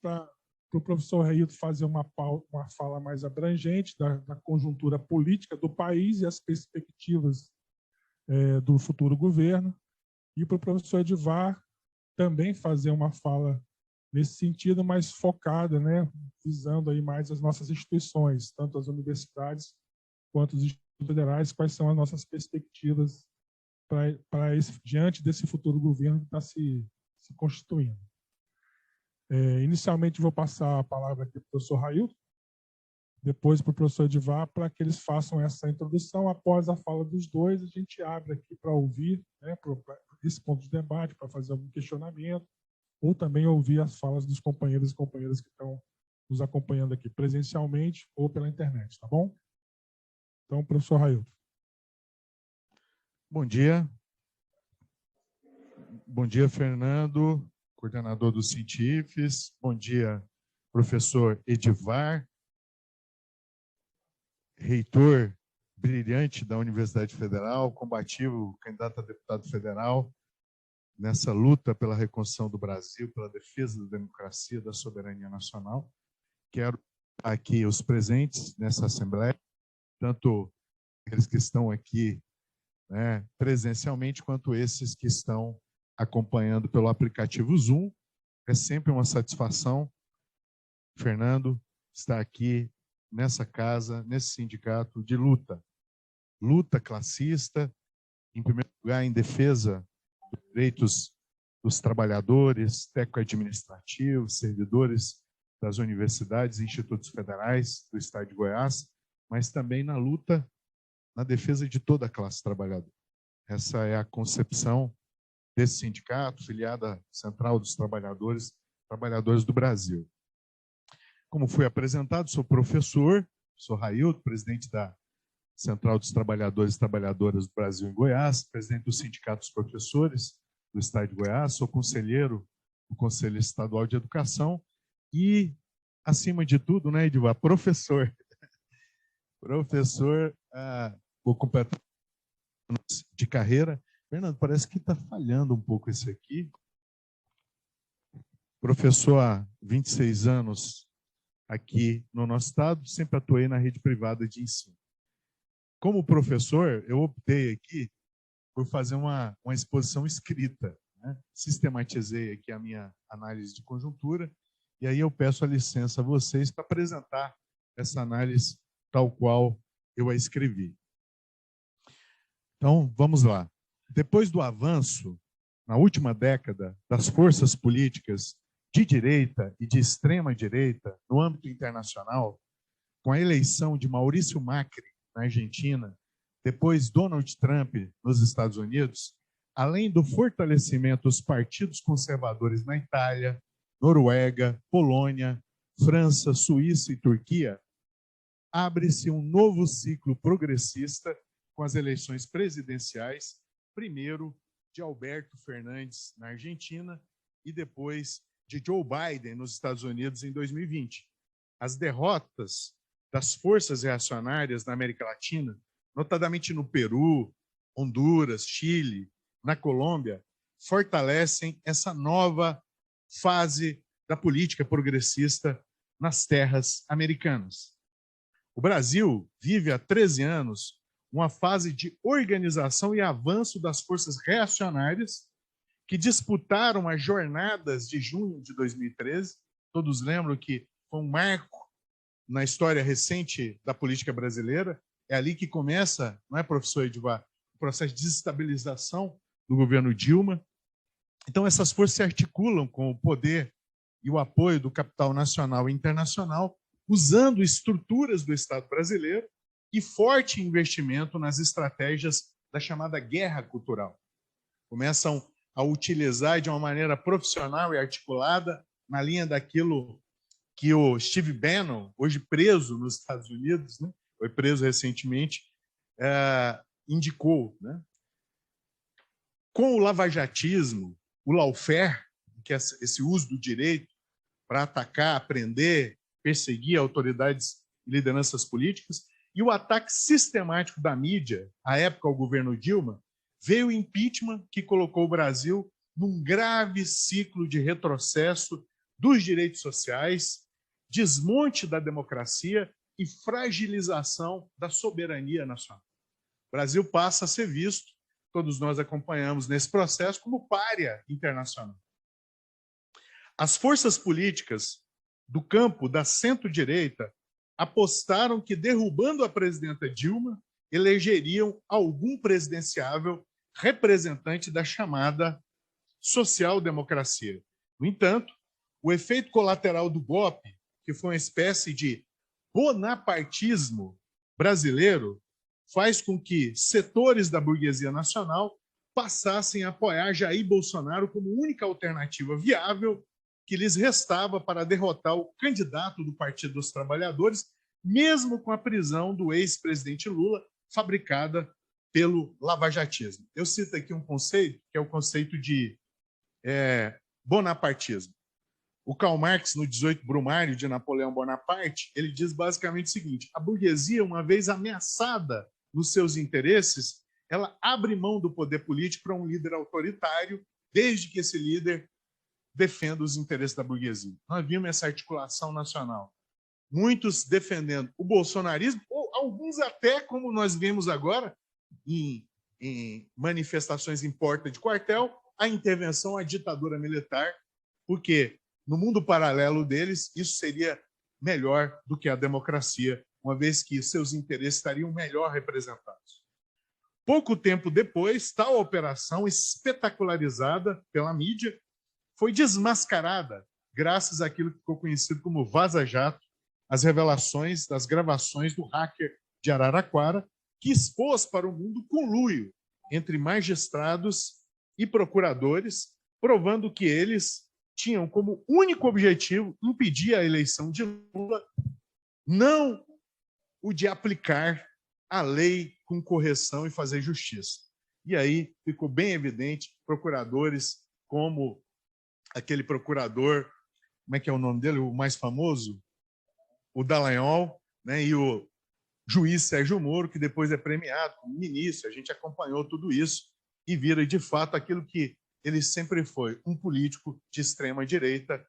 para o professor Reildo fazer uma fala mais abrangente da conjuntura política do país e as perspectivas do futuro governo, e para o professor Edivar também fazer uma fala nesse sentido, mais focada, né, visando aí mais as nossas instituições, tanto as universidades quanto os institutos federais, quais são as nossas perspectivas diante desse futuro governo que está se constituindo. Inicialmente, vou passar a palavra aqui para o professor Raildo, depois para o professor Edivar, para que eles façam essa introdução. Após a fala dos dois, a gente abre aqui para ouvir, né, esse ponto de debate, para fazer algum questionamento, ou também ouvir as falas dos companheiros e companheiras que estão nos acompanhando aqui presencialmente ou pela internet, tá bom? Então, professor Raildo. Bom dia. Bom dia, Fernando, coordenador do Científicos. Bom dia, professor Edivar, reitor brilhante da Universidade Federal, combativo, candidato a deputado federal, nessa luta pela reconstrução do Brasil, pela defesa da democracia, da soberania nacional. Quero aqui os presentes nessa Assembleia, tanto aqueles que estão aqui, né, presencialmente, quanto esses que estão acompanhando pelo aplicativo Zoom. É sempre uma satisfação, Fernando, estar aqui nessa casa, nesse sindicato de luta. Luta classista, em primeiro lugar, em defesa dos direitos dos trabalhadores, técnico-administrativos, servidores das universidades e institutos federais do Estado de Goiás, mas também na luta, na defesa de toda a classe trabalhadora. Essa é a concepção desse sindicato, filiada Central dos Trabalhadores do Brasil. Como foi apresentado, sou professor, sou Raildo, presidente da Central dos Trabalhadores e Trabalhadoras do Brasil em Goiás, presidente do Sindicato dos Professores do Estado de Goiás, sou conselheiro do Conselho Estadual de Educação e, acima de tudo, né, Edivar, professor. Professor, vou completar de carreira. Fernando, parece que está falhando um pouco esse aqui. Professor há 26 anos aqui no nosso estado, sempre atuei na rede privada de ensino. Como professor, eu optei aqui por fazer uma exposição escrita, né? Sistematizei aqui a minha análise de conjuntura e aí eu peço a licença a vocês para apresentar essa análise tal qual eu a escrevi. Então, vamos lá. Depois do avanço, na última década, das forças políticas de direita e de extrema-direita no âmbito internacional, com a eleição de Maurício Macri na Argentina, depois Donald Trump nos Estados Unidos, além do fortalecimento dos partidos conservadores na Itália, Noruega, Polônia, França, Suíça e Turquia, abre-se um novo ciclo progressista com as eleições presidenciais, primeiro de Alberto Fernandes na Argentina e depois de Joe Biden nos Estados Unidos em 2020. As derrotas das forças reacionárias na América Latina, notadamente no Peru, Honduras, Chile, na Colômbia, fortalecem essa nova fase da política progressista nas terras americanas. O Brasil vive há 13 anos uma fase de organização e avanço das forças reacionárias que disputaram as jornadas de junho de 2013. Todos lembram que foi um marco na história recente da política brasileira. É ali que começa, não é, professor Edivar, o processo de desestabilização do governo Dilma. Então, essas forças se articulam com o poder e o apoio do capital nacional e internacional, usando estruturas do Estado brasileiro e forte investimento nas estratégias da chamada guerra cultural. Começam a utilizar de uma maneira profissional e articulada, na linha daquilo que o Steve Bannon, hoje preso nos Estados Unidos, né, foi preso recentemente, indicou. Né? Com o lavajatismo, o lawfare, que é esse uso do direito para atacar, prender, perseguir autoridades e lideranças políticas, e o ataque sistemático da mídia, à época ao governo Dilma, veio o impeachment que colocou o Brasil num grave ciclo de retrocesso dos direitos sociais, desmonte da democracia e fragilização da soberania nacional. O Brasil passa a ser visto, todos nós acompanhamos nesse processo, como pária internacional. As forças políticas do campo da centro-direita apostaram que, derrubando a presidenta Dilma, elegeriam algum presidenciável representante da chamada social-democracia. No entanto, o efeito colateral do golpe, que foi uma espécie de bonapartismo brasileiro, faz com que setores da burguesia nacional passassem a apoiar Jair Bolsonaro como única alternativa viável que lhes restava para derrotar o candidato do Partido dos Trabalhadores, mesmo com a prisão do ex-presidente Lula, fabricada pelo lavajatismo. Eu cito aqui um conceito, que é o conceito de bonapartismo. O Karl Marx, no 18 Brumário de Napoleão Bonaparte, ele diz basicamente o seguinte: a burguesia, uma vez ameaçada nos seus interesses, ela abre mão do poder político para um líder autoritário, desde que esse líder defenda os interesses da burguesia. Nós vimos essa articulação nacional. Muitos defendendo o bolsonarismo, ou alguns até, como nós vimos agora, em manifestações em porta de quartel, a intervenção à ditadura militar, porque no mundo paralelo deles, isso seria melhor do que a democracia, uma vez que seus interesses estariam melhor representados. Pouco tempo depois, tal operação, espetacularizada pela mídia, foi desmascarada graças àquilo que ficou conhecido como Vaza Jato, as revelações das gravações do hacker de Araraquara, que expôs para o mundo conluio entre magistrados e procuradores, provando que eles tinham como único objetivo impedir a eleição de Lula, não o de aplicar a lei com correção e fazer justiça. E aí ficou bem evidente, procuradores como aquele procurador, como é que é o nome dele, o mais famoso? O Dallagnol, né, e o juiz Sérgio Moro, que depois é premiado como ministro. A gente acompanhou tudo isso e vira, de fato, aquilo que ele sempre foi, um político de extrema-direita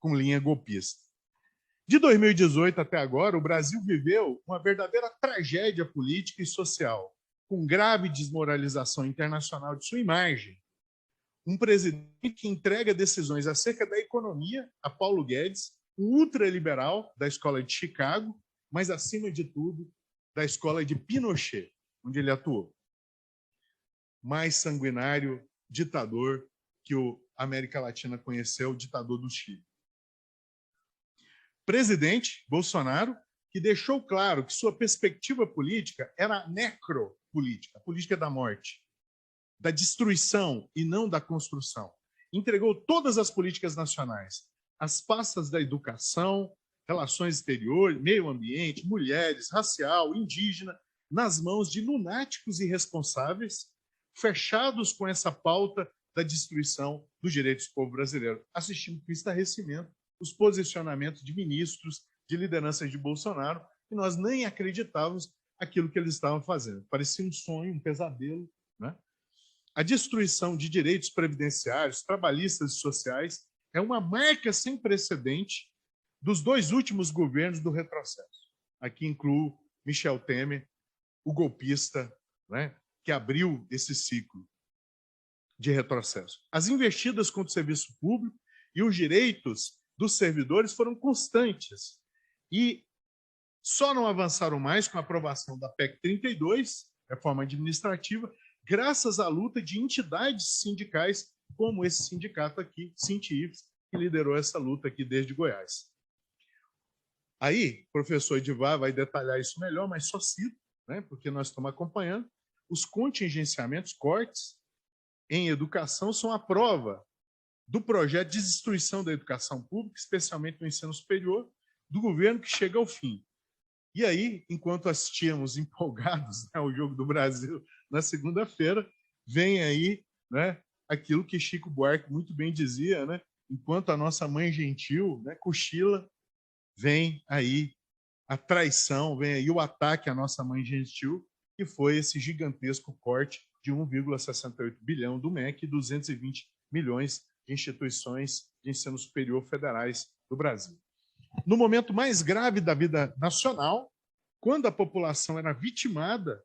com linha golpista. De 2018 até agora, o Brasil viveu uma verdadeira tragédia política e social, com grave desmoralização internacional de sua imagem. Um presidente que entrega decisões acerca da economia a Paulo Guedes, um ultraliberal da escola de Chicago, mas, acima de tudo, da escola de Pinochet, onde ele atuou. Mais sanguinário ditador que a América Latina conheceu, o ditador do Chile. Presidente Bolsonaro, que deixou claro que sua perspectiva política era necropolítica, a política da morte, da destruição e não da construção. Entregou todas as políticas nacionais, as pastas da educação, relações exteriores, meio ambiente, mulheres, racial, indígena, nas mãos de lunáticos irresponsáveis, fechados com essa pauta da destruição dos direitos do povo brasileiro. Assistimos com estarrecimento os posicionamentos de ministros, de lideranças de Bolsonaro, e nós nem acreditávamos aquilo que eles estavam fazendo. Parecia um sonho, um pesadelo, né? A destruição de direitos previdenciários, trabalhistas e sociais é uma marca sem precedente dos dois últimos governos do retrocesso. Aqui incluo Michel Temer, o golpista, né, que abriu esse ciclo de retrocesso. As investidas contra o serviço público e os direitos dos servidores foram constantes e só não avançaram mais com a aprovação da PEC 32, reforma administrativa, graças à luta de entidades sindicais, como esse sindicato aqui, Sintifes, que liderou essa luta aqui desde Goiás. Aí, o professor Edivar vai detalhar isso melhor, mas só cito, né, porque nós estamos acompanhando, os contingenciamentos, cortes em educação são a prova do projeto de destruição da educação pública, especialmente no ensino superior, do governo que chega ao fim. E aí, enquanto assistíamos empolgados, né, ao Jogo do Brasil na segunda-feira, vem aí, né, aquilo que Chico Buarque muito bem dizia, né, enquanto a nossa mãe gentil, né, cochila, vem aí a traição, vem aí o ataque à nossa mãe gentil, que foi esse gigantesco corte de 1,68 bilhão do MEC e 220 milhões de instituições de ensino superior federais do Brasil. No momento mais grave da vida nacional, quando a população era vitimada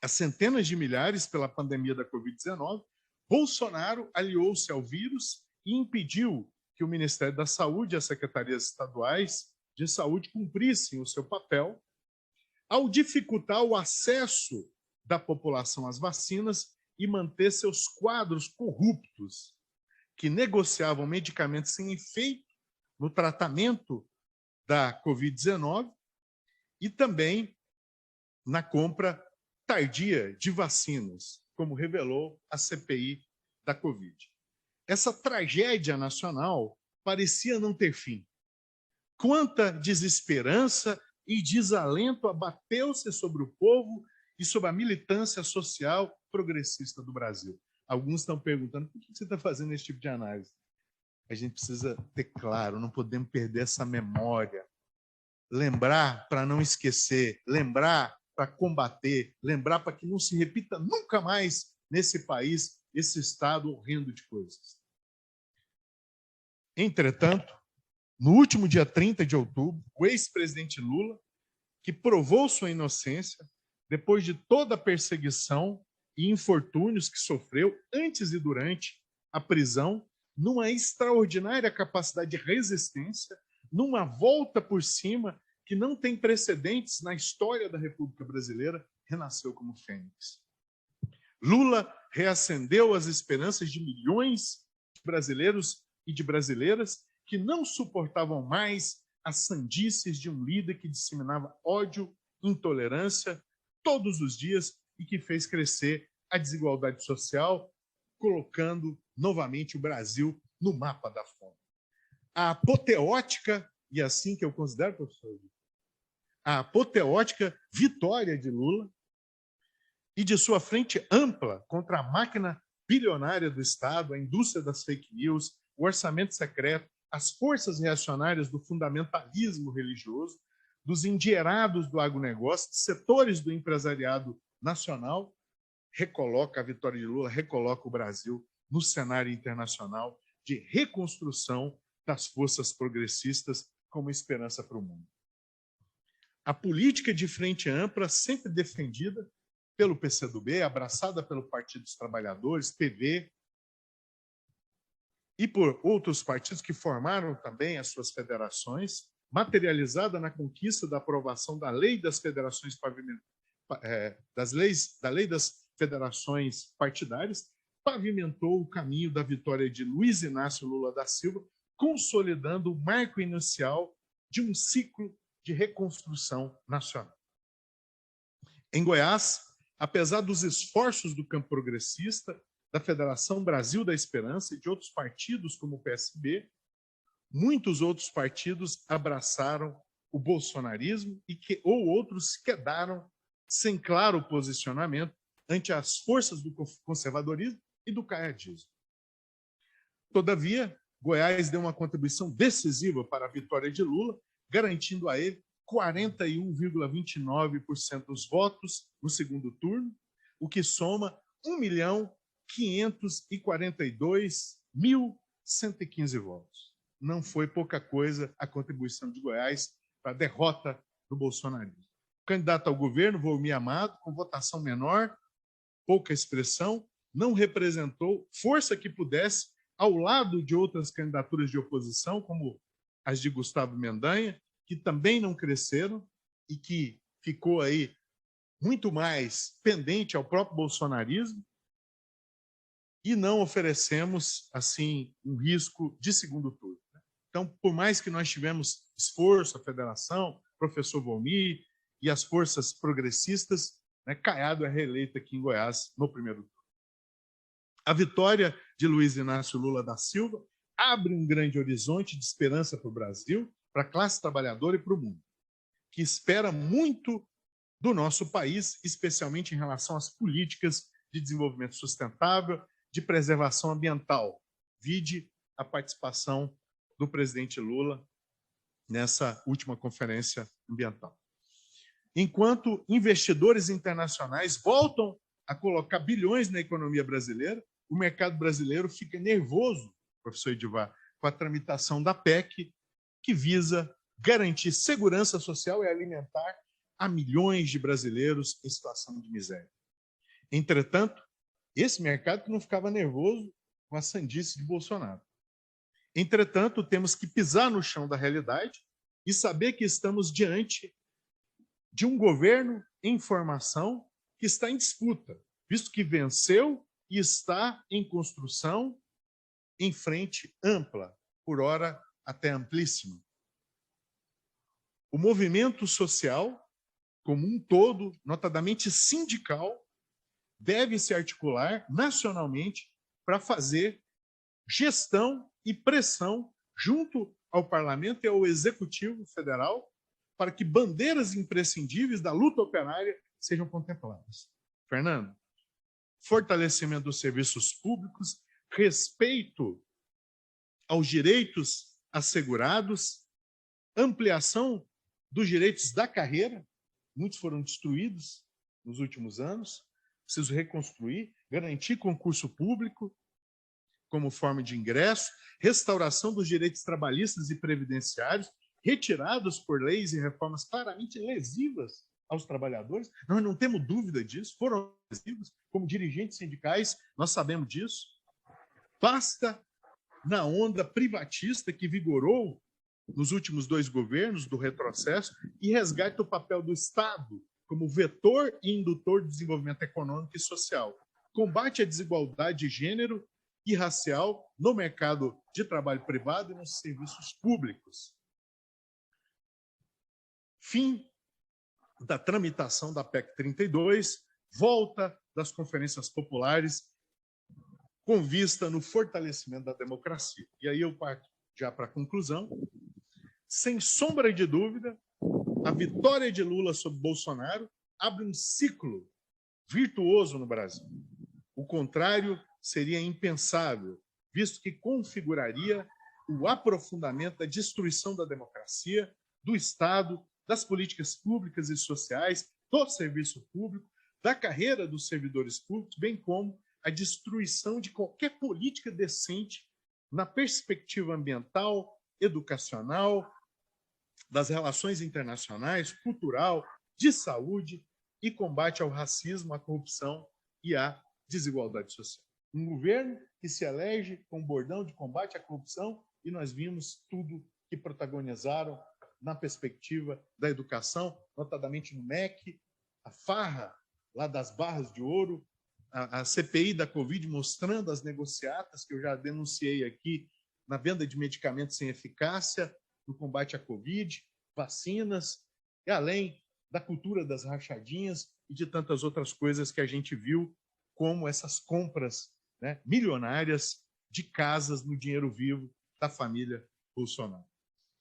a centenas de milhares pela pandemia da Covid-19, Bolsonaro aliou-se ao vírus e impediu que o Ministério da Saúde e as secretarias estaduais de saúde cumprissem o seu papel ao dificultar o acesso da população às vacinas e manter seus quadros corruptos, que negociavam medicamentos sem efeito no tratamento da Covid-19 e também na compra tardia de vacinas, como revelou a CPI da Covid. Essa tragédia nacional parecia não ter fim. Quanta desesperança e desalento abateu-se sobre o povo e sobre a militância social progressista do Brasil. Alguns estão perguntando, por que você está fazendo esse tipo de análise? A gente precisa ter claro, não podemos perder essa memória. Lembrar para não esquecer, lembrar para combater, lembrar para que não se repita nunca mais nesse país esse estado horrendo de coisas. Entretanto, no último dia 30 de outubro, o ex-presidente Lula, que provou sua inocência, depois de toda a perseguição e infortúnios que sofreu antes e durante a prisão, numa extraordinária capacidade de resistência, numa volta por cima que não tem precedentes na história da República Brasileira, renasceu como fênix. Lula reacendeu as esperanças de milhões de brasileiros e de brasileiras que não suportavam mais as sandices de um líder que disseminava ódio, intolerância todos os dias e que fez crescer a desigualdade social, colocando novamente o Brasil no mapa da fome. A apoteótica, e assim que eu considero, professor, a apoteótica vitória de Lula e de sua frente ampla contra a máquina bilionária do Estado, a indústria das fake news, o orçamento secreto, as forças reacionárias do fundamentalismo religioso, dos endinheirados do agronegócio, de setores do empresariado nacional, recoloca a vitória de Lula, recoloca o Brasil no cenário internacional de reconstrução das forças progressistas como esperança para o mundo. A política de frente ampla, sempre defendida pelo PCdoB, abraçada pelo Partido dos Trabalhadores, PV, e por outros partidos que formaram também as suas federações, materializada na conquista da aprovação da Lei das Federações da Lei das Federações Partidárias, pavimentou o caminho da vitória de Luiz Inácio Lula da Silva, consolidando o marco inicial de um ciclo de reconstrução nacional. Em Goiás, apesar dos esforços do campo progressista, da Federação Brasil da Esperança e de outros partidos como o PSB, muitos outros partidos abraçaram o bolsonarismo ou outros quedaram sem claro posicionamento ante as forças do conservadorismo e do caiadismo. Todavia, Goiás deu uma contribuição decisiva para a vitória de Lula, garantindo a ele 41,29% dos votos no segundo turno, o que soma 1.542.115 votos. Não foi pouca coisa a contribuição de Goiás para a derrota do bolsonarismo. O candidato ao governo, Volmir Amado, com votação menor, pouca expressão, não representou força que pudesse, ao lado de outras candidaturas de oposição, como as de Gustavo Mendanha, que também não cresceram e que ficou aí muito mais pendente ao próprio bolsonarismo, e não oferecemos, assim, um risco de segundo turno. Então, por mais que nós tivemos esforço, a federação, o professor Volmir e as forças progressistas, Caiado é reeleito aqui em Goiás no primeiro turno. A vitória de Luiz Inácio Lula da Silva abre um grande horizonte de esperança para o Brasil, para a classe trabalhadora e para o mundo, que espera muito do nosso país, especialmente em relação às políticas de desenvolvimento sustentável, de preservação ambiental. Vide a participação do presidente Lula nessa última conferência ambiental. Enquanto investidores internacionais voltam a colocar bilhões na economia brasileira, o mercado brasileiro fica nervoso professor Edivar, com a tramitação da PEC, que visa garantir segurança social e alimentar a milhões de brasileiros em situação de miséria. Entretanto, esse mercado que não ficava nervoso com a sandice de Bolsonaro. Entretanto, temos que pisar no chão da realidade e saber que estamos diante de um governo em formação que está em disputa, visto que venceu e está em construção em frente ampla, por ora até amplíssima. O movimento social, como um todo, notadamente sindical, deve se articular nacionalmente para fazer gestão e pressão junto ao Parlamento e ao Executivo Federal para que bandeiras imprescindíveis da luta operária sejam contempladas. Fernando, fortalecimento dos serviços públicos, respeito aos direitos assegurados, ampliação dos direitos da carreira, muitos foram destruídos nos últimos anos, preciso reconstruir, garantir concurso público como forma de ingresso, restauração dos direitos trabalhistas e previdenciários, retirados por leis e reformas claramente lesivas aos trabalhadores. Nós não temos dúvida disso, foram lesivos, como dirigentes sindicais, nós sabemos disso. Basta, na onda privatista que vigorou nos últimos 2 governos do retrocesso, e resgate o papel do Estado como vetor e indutor do desenvolvimento econômico e social. Combate à desigualdade de gênero e racial no mercado de trabalho privado e nos serviços públicos. Fim da tramitação da PEC 32, volta das conferências populares com vista no fortalecimento da democracia. E aí eu parto já para a conclusão. Sem sombra de dúvida, a vitória de Lula sobre Bolsonaro abre um ciclo virtuoso no Brasil. O contrário seria impensável, visto que configuraria o aprofundamento da destruição da democracia, do Estado, das políticas públicas e sociais, do serviço público, da carreira dos servidores públicos, bem como a destruição de qualquer política decente na perspectiva ambiental, educacional, das relações internacionais, cultural, de saúde e combate ao racismo, à corrupção e à desigualdade social. Um governo que se elege com um bordão de combate à corrupção, e nós vimos tudo que protagonizaram na perspectiva da educação, notadamente no MEC, a farra lá das barras de ouro, a CPI da Covid mostrando as negociatas que eu já denunciei aqui na venda de medicamentos sem eficácia, no combate à Covid, vacinas, e além da cultura das rachadinhas e de tantas outras coisas que a gente viu, como essas compras, né, milionárias de casas no dinheiro vivo da família Bolsonaro.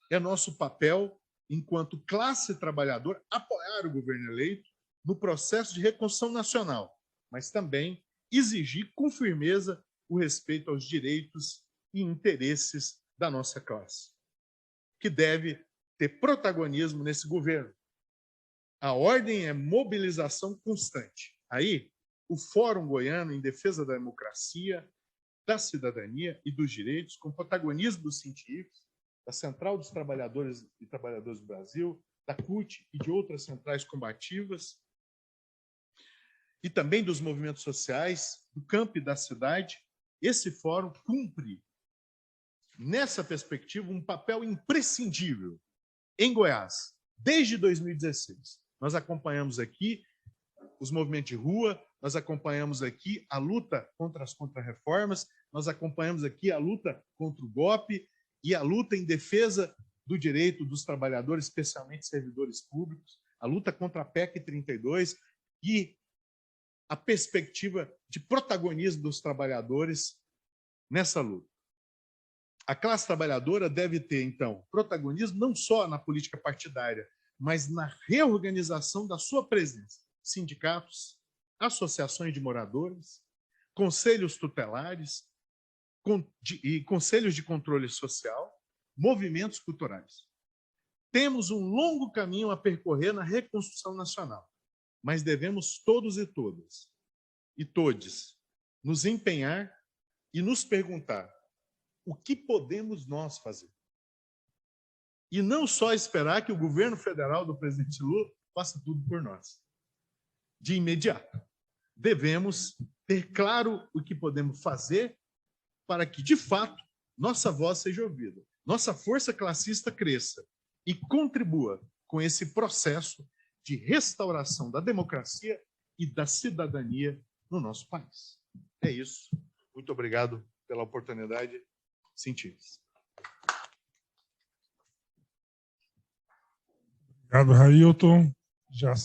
É nosso papel, enquanto classe trabalhadora, apoiar o governo eleito no processo de reconstrução nacional, mas também exigir com firmeza o respeito aos direitos e interesses da nossa classe, que deve ter protagonismo nesse governo. A ordem é mobilização constante. Aí, o Fórum Goiano em Defesa da Democracia, da Cidadania e dos Direitos, com protagonismo dos científicos, da Central dos Trabalhadores e Trabalhadoras do Brasil, da CUT e de outras centrais combativas, e também dos movimentos sociais, do campo e da cidade, esse fórum cumpre, nessa perspectiva, um papel imprescindível em Goiás, desde 2016. Nós acompanhamos aqui os movimentos de rua, nós acompanhamos aqui a luta contra as contrarreformas, nós acompanhamos aqui a luta contra o golpe e a luta em defesa do direito dos trabalhadores, especialmente servidores públicos, a luta contra a PEC 32 e a perspectiva de protagonismo dos trabalhadores nessa luta. A classe trabalhadora deve ter, então, protagonismo não só na política partidária, mas na reorganização da sua presença. Sindicatos, associações de moradores, conselhos tutelares e conselhos de controle social, movimentos culturais. Temos um longo caminho a percorrer na reconstrução nacional, mas devemos todos e todas, e todes, nos empenhar e nos perguntar o que podemos nós fazer. E não só esperar que o governo federal do presidente Lula faça tudo por nós. De imediato, devemos ter claro o que podemos fazer para que, de fato, nossa voz seja ouvida, nossa força classista cresça e contribua com esse processo de restauração da democracia e da cidadania no nosso país. É isso. Muito obrigado pela oportunidade. Sentimos. Obrigado, Railton. Já sem